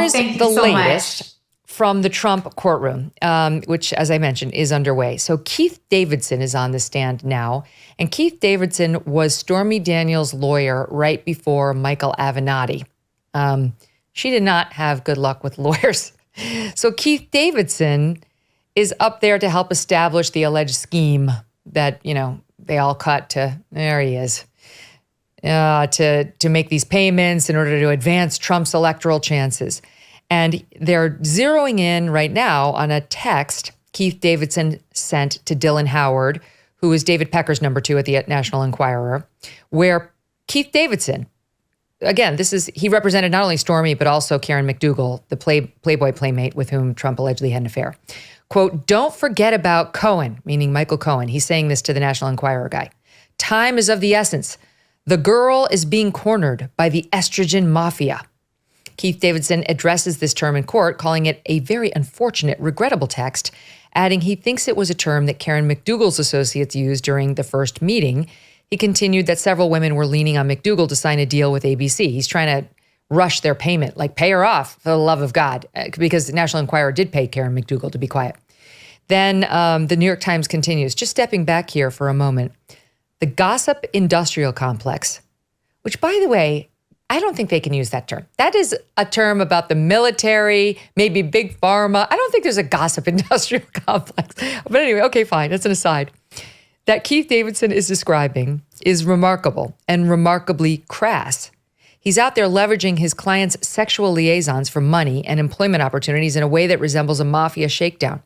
Here's thank you the so latest much. from the Trump courtroom, which, as I mentioned, is underway. So Keith Davidson is on the stand now. And Keith Davidson was Stormy Daniels' lawyer right before Michael Avenatti. She did not have good luck with lawyers. So Keith Davidson is up there to help establish the alleged scheme that, they all cut to, there he is, to make these payments in order to advance Trump's electoral chances. And they're zeroing in right now on a text Keith Davidson sent to Dylan Howard, who is David Pecker's number 2 at the National Enquirer, where Keith Davidson, again, he represented not only Stormy, but also Karen McDougal, the Playboy playmate with whom Trump allegedly had an affair. Quote, "Don't forget about Cohen," meaning Michael Cohen. He's saying this to the National Enquirer guy. "Time is of the essence. The girl is being cornered by the estrogen mafia." Keith Davidson addresses this term in court, calling it a very unfortunate, regrettable text, adding he thinks it was a term that Karen McDougal's associates used during the first meeting. He continued that several women were leaning on McDougal to sign a deal with ABC. He's trying to rush their payment, like pay her off for the love of God, because the National Enquirer did pay Karen McDougal to be quiet. Then the New York Times continues, just stepping back here for a moment. The gossip industrial complex, which, by the way, I don't think they can use that term. That is a term about the military, maybe big pharma. I don't think there's a gossip industrial complex. But anyway, okay, fine. That's an aside. That Keith Davidson is describing is remarkable and remarkably crass. He's out there leveraging his clients' sexual liaisons for money and employment opportunities in a way that resembles a mafia shakedown.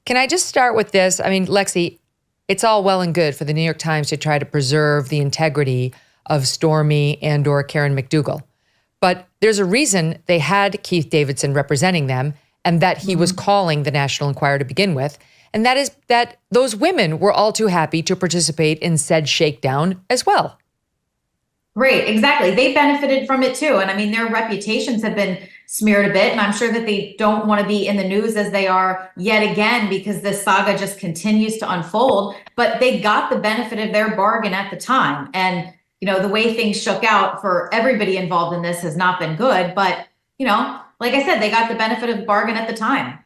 Can I just start with this? I mean, Lexi, it's all well and good for the New York Times to try to preserve the integrity of Stormy and or Karen McDougal. But there's a reason they had Keith Davidson representing them and that he was calling the National Enquirer to begin with. And that is that those women were all too happy to participate in said shakedown as well. Right, exactly. They benefited from it too. And I mean, their reputations have been smeared a bit. And I'm sure that they don't want to be in the news as they are yet again, because this saga just continues to unfold. But they got the benefit of their bargain at the time. And the way things shook out for everybody involved in this has not been good. But, like I said, they got the benefit of the bargain at the time.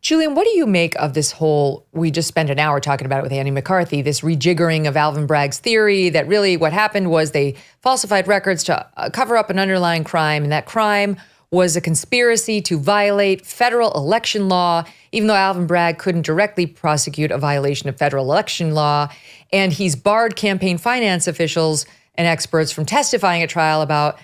Julian, what do you make of this whole, we just spent an hour talking about it with Andy McCarthy, this rejiggering of Alvin Bragg's theory that really what happened was they falsified records to cover up an underlying crime, and that crime was a conspiracy to violate federal election law, even though Alvin Bragg couldn't directly prosecute a violation of federal election law. And he's barred campaign finance officials and experts from testifying at trial about,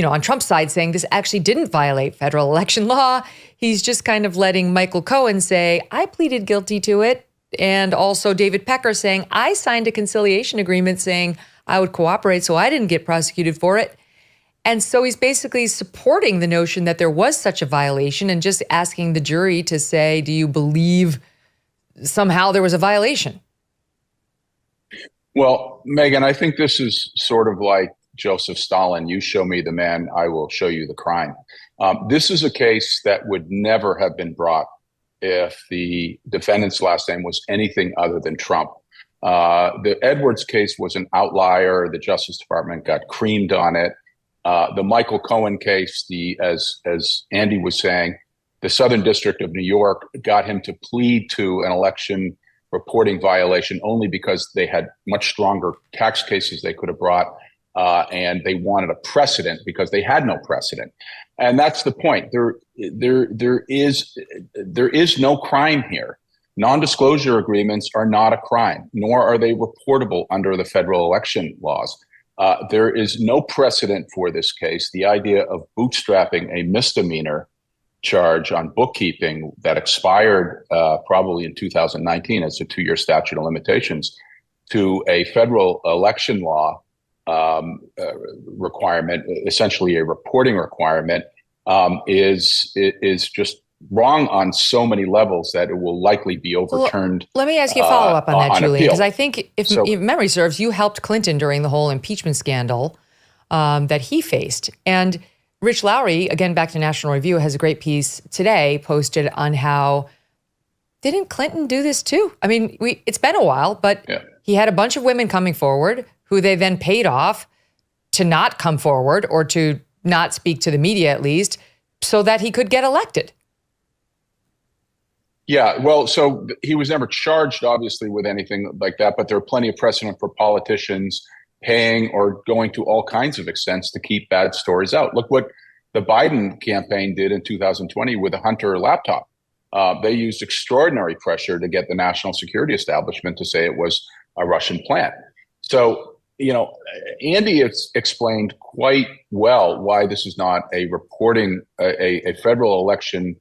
on Trump's side, saying this actually didn't violate federal election law. He's just kind of letting Michael Cohen say, I pleaded guilty to it. And also David Pecker saying, I signed a conciliation agreement saying I would cooperate, so I didn't get prosecuted for it. And so he's basically supporting the notion that there was such a violation and just asking the jury to say, do you believe somehow there was a violation? Well, Megyn, I think this is sort of like Joseph Stalin. You show me the man, I will show you the crime. This is a case that would never have been brought if the defendant's last name was anything other than Trump. The Edwards case was an outlier. The Justice Department got creamed on it. The Michael Cohen case, as Andy was saying, the Southern District of New York got him to plead to an election reporting violation only because they had much stronger tax cases they could have brought, and they wanted a precedent because they had no precedent. And that's the point. There is no crime here. Non-disclosure agreements are not a crime, nor are they reportable under the federal election laws. There is no precedent for this case. The idea of bootstrapping a misdemeanor charge on bookkeeping that expired probably in 2019 as a 2-year statute of limitations to a federal election law requirement, essentially a reporting requirement, is just wrong on so many levels that it will likely be overturned. Let me ask you a follow-up on that, Julian, because I think if memory serves, you helped Clinton during the whole impeachment scandal that he faced. And Rich Lowry, again, back to National Review, has a great piece today posted on how, didn't Clinton do this too? I mean, it's been a while, but he had a bunch of women coming forward who they then paid off to not come forward or to not speak to the media at least, so that he could get elected. Yeah, well, so he was never charged, obviously, with anything like that, but there are plenty of precedent for politicians paying or going to all kinds of extents to keep bad stories out. Look what the Biden campaign did in 2020 with the Hunter laptop. They used extraordinary pressure to get the national security establishment to say it was a Russian plant. So, Andy explained quite well why this is not a reporting, a federal election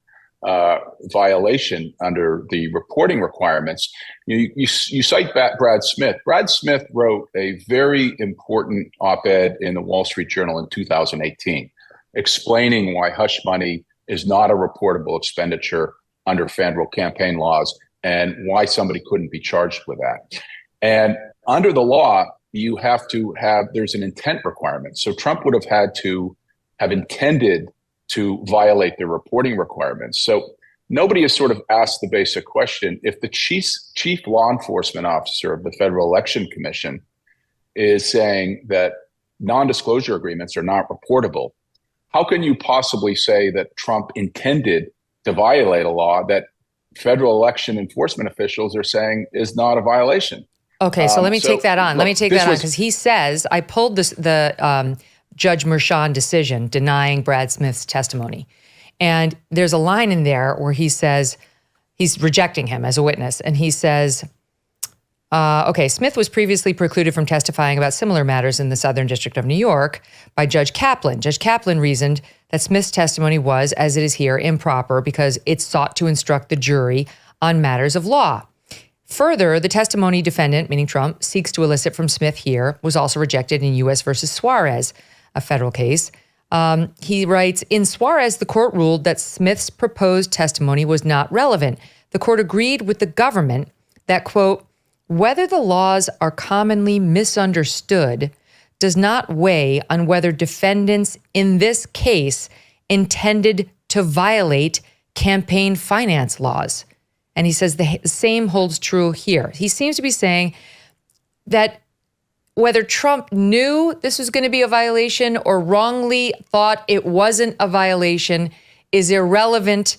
violation under the reporting requirements. You cite Brad Smith. Brad Smith wrote a very important op-ed in the Wall Street Journal in 2018, explaining why hush money is not a reportable expenditure under federal campaign laws and why somebody couldn't be charged with that. And under the law, there's an intent requirement. So Trump would have had to have intended to violate the reporting requirements. So nobody has sort of asked the basic question: if the chief law enforcement officer of the Federal Election Commission is saying that non-disclosure agreements are not reportable, how can you possibly say that Trump intended to violate a law that federal election enforcement officials are saying is not a violation? Okay, so let me take that on. Let me take that on, because he says, I pulled the Judge Merchan decision denying Brad Smith's testimony. And there's a line in there where he says, he's rejecting him as a witness. And he says, Smith was previously precluded from testifying about similar matters in the Southern District of New York by Judge Kaplan. Judge Kaplan reasoned that Smith's testimony was, as it is here, improper because it sought to instruct the jury on matters of law. Further, the testimony defendant, meaning Trump, seeks to elicit from Smith here was also rejected in U.S. versus Suarez, a federal case. He writes, in Suarez, the court ruled that Smith's proposed testimony was not relevant. The court agreed with the government that, quote, whether the laws are commonly misunderstood does not weigh on whether defendants in this case intended to violate campaign finance laws. And he says the same holds true here. He seems to be saying that whether Trump knew this was going to be a violation or wrongly thought it wasn't a violation is irrelevant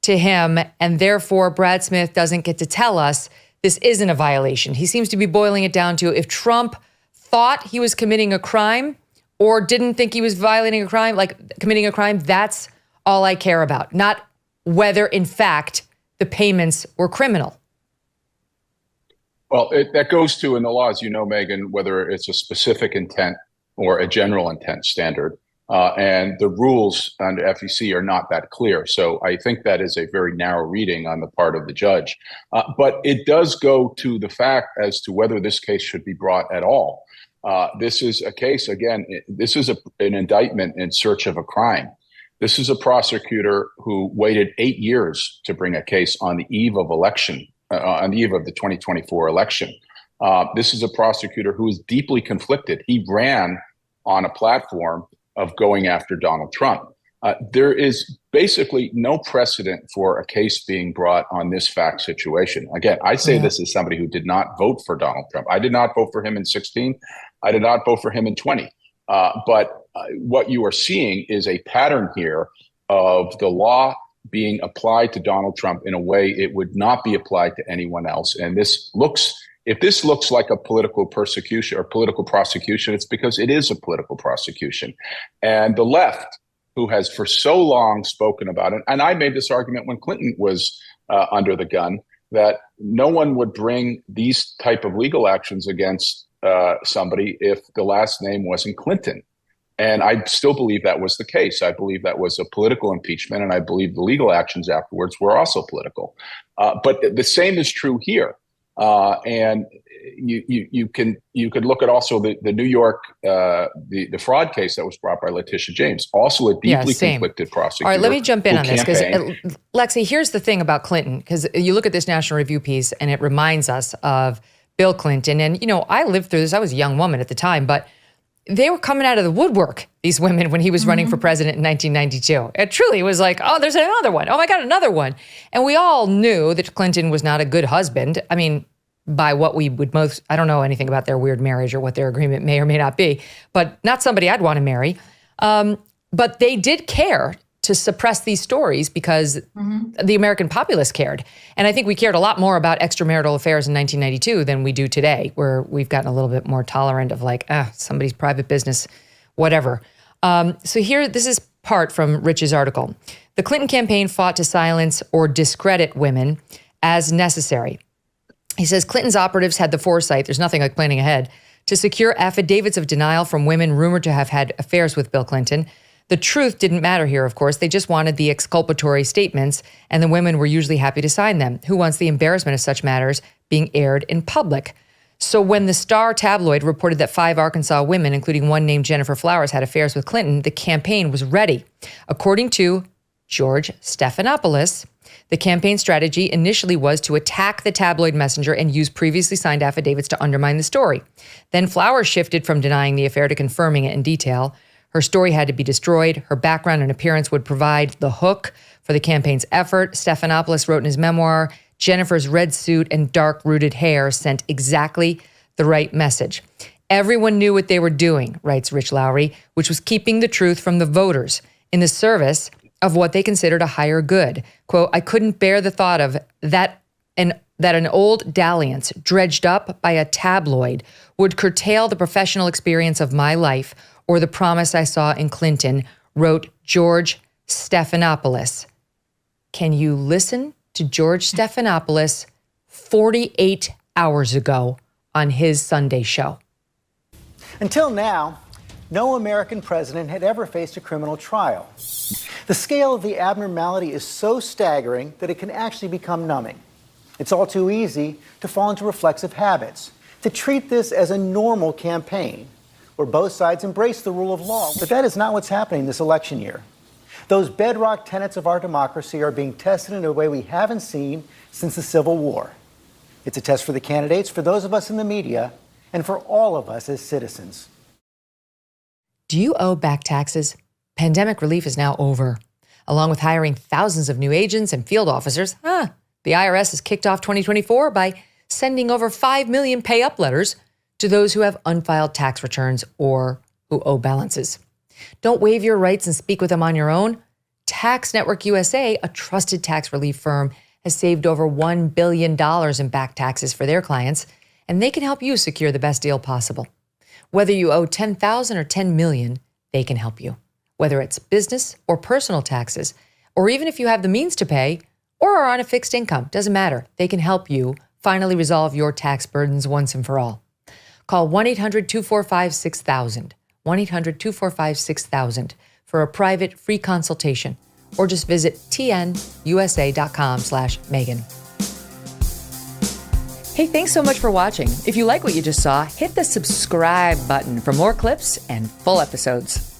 to him, and therefore Brad Smith doesn't get to tell us this isn't a violation. He seems to be boiling it down to if Trump thought he was committing a crime or didn't think he was violating a crime, like committing a crime, that's all I care about, not whether in fact the payments were criminal. Well, that goes to, in the law, as you know, Megyn, whether it's a specific intent or a general intent standard. And the rules under FEC are not that clear. So I think that is a very narrow reading on the part of the judge. But it does go to the fact as to whether this case should be brought at all. This is a case, again, this is an indictment in search of a crime. This is a prosecutor who waited 8 years to bring a case on the eve of election, on the eve of the 2024 election. This is a prosecutor who is deeply conflicted. He ran on a platform of going after Donald Trump. There is basically no precedent for a case being brought on this fact situation. Again, I say this as somebody who did not vote for Donald Trump. I did not vote for him in 2016. I did not vote for him in 2020. But what you are seeing is a pattern here of the law being applied to Donald Trump in a way it would not be applied to anyone else. And if this looks like a political persecution or political prosecution, it's because it is a political prosecution. And the left, who has for so long spoken about it, and I made this argument when Clinton was under the gun, that no one would bring these type of legal actions against somebody if the last name wasn't Clinton. And I still believe that was the case. I believe that was a political impeachment, and I believe the legal actions afterwards were also political. But the same is true here. And you could look at also the New York the fraud case that was brought by Letitia James, also a deeply conflicted prosecutor. All right, let me jump in on this because Lexi, here's the thing about Clinton, because you look at this National Review piece and it reminds us of Bill Clinton. And I lived through this. I was a young woman at the time, but they were coming out of the woodwork, these women, when he was running for president in 1992. It truly was like, oh, there's another one. Oh my God, another one. And we all knew that Clinton was not a good husband. I mean, by what we would I don't know anything about their weird marriage or what their agreement may or may not be, but not somebody I'd want to marry. But they did care to suppress these stories because the American populace cared. And I think we cared a lot more about extramarital affairs in 1992 than we do today, where we've gotten a little bit more tolerant of like, somebody's private business, whatever. So here, this is part from Rich's article. The Clinton campaign fought to silence or discredit women as necessary. He says Clinton's operatives had the foresight, there's nothing like planning ahead, to secure affidavits of denial from women rumored to have had affairs with Bill Clinton. The truth didn't matter here, of course. They just wanted the exculpatory statements, and the women were usually happy to sign them. Who wants the embarrassment of such matters being aired in public? So when the Star tabloid reported that 5 Arkansas women, including one named Jennifer Flowers, had affairs with Clinton, the campaign was ready. According to George Stephanopoulos, the campaign strategy initially was to attack the tabloid messenger and use previously signed affidavits to undermine the story. Then Flowers shifted from denying the affair to confirming it in detail. Her story had to be destroyed. Her background and appearance would provide the hook for the campaign's effort. Stephanopoulos wrote in his memoir, Jennifer's red suit and dark-rooted hair sent exactly the right message. Everyone knew what they were doing, writes Rich Lowry, which was keeping the truth from the voters in the service of what they considered a higher good. Quote, I couldn't bear the thought of that an old dalliance dredged up by a tabloid would curtail the professional experience of my life or the promise I saw in Clinton, wrote George Stephanopoulos. Can you listen to George Stephanopoulos 48 hours ago on his Sunday show? Until now, no American president had ever faced a criminal trial. The scale of the abnormality is so staggering that it can actually become numbing. It's all too easy to fall into reflexive habits, to treat this as a normal campaign where both sides embrace the rule of law. But that is not what's happening this election year. Those bedrock tenets of our democracy are being tested in a way we haven't seen since the Civil War. It's a test for the candidates, for those of us in the media, and for all of us as citizens. Do you owe back taxes? Pandemic relief is now over. Along with hiring thousands of new agents and field officers, the IRS has kicked off 2024 by sending over 5 million pay-up letters to those who have unfiled tax returns or who owe balances. Don't waive your rights and speak with them on your own. Tax Network USA, a trusted tax relief firm, has saved over $1 billion in back taxes for their clients, and they can help you secure the best deal possible. Whether you owe $10,000 or $10 million, they can help you. Whether it's business or personal taxes, or even if you have the means to pay or are on a fixed income, doesn't matter. They can help you finally resolve your tax burdens once and for all. Call 1-800-245-6000, 1-800-245-6000 for a private free consultation, or just visit tnusa.com/Megyn. Hey, thanks so much for watching. If you like what you just saw, hit the subscribe button for more clips and full episodes.